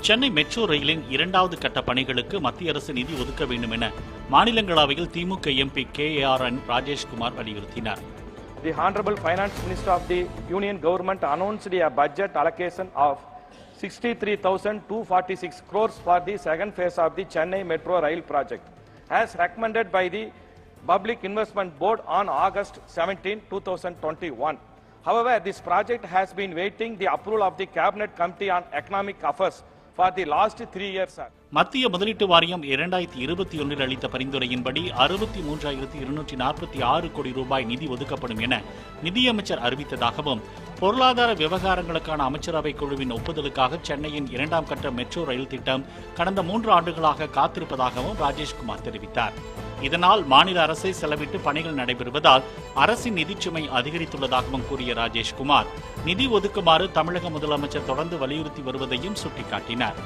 Chennai metro ரயிலின் இரண்டாவது கட்ட பணிகளுக்கு மத்திய அரசு நிதி ஒதுக்க வேண்டும் என மாநிலங்களவையில் திமுக எம்பி KARN ராஜேஷ்குமார் வலியுறுத்தினார். The Honorable Finance Minister of the Union Government announced a budget allocation of 63,246 crores for the second phase of the Chennai Metro Rail project, as recommended by the Public Investment Board on August 17, 2021. However, this project has been waiting the approval of the Cabinet Committee on Economic Affairs for the last 3 years. மத்திய முதலீட்டு வாரியம் 2021 அளித்த பரிந்துரையின்படி 63,246 கோடி ரூபாய் நிதி ஒதுக்கப்படும் என நிதியமைச்சர் அறிவித்ததாகவும், பொருளாதார விவகாரங்களுக்கான அமைச்சரவை குழுவின் ஒப்புதலுக்காக சென்னையின் இரண்டாம் கட்ட மெட்ரோ ரயில் திட்டம் கடந்த 3 ஆண்டுகளாக காத்திருப்பதாகவும் ராஜேஷ்குமார் தெரிவித்தார். இதனால் மாநில அரசை செலவிட்டு பணிகள் நடைபெறுவதால் அரசின் நிதிச்சுமை அதிகரித்துள்ளதாகவும் கூறிய ராஜேஷ்குமார், நிதி ஒதுக்குமாறு தமிழக முதலமைச்சர் தொடர்ந்து வலியுறுத்தி வருவதையும் சுட்டிக்காட்டினார்.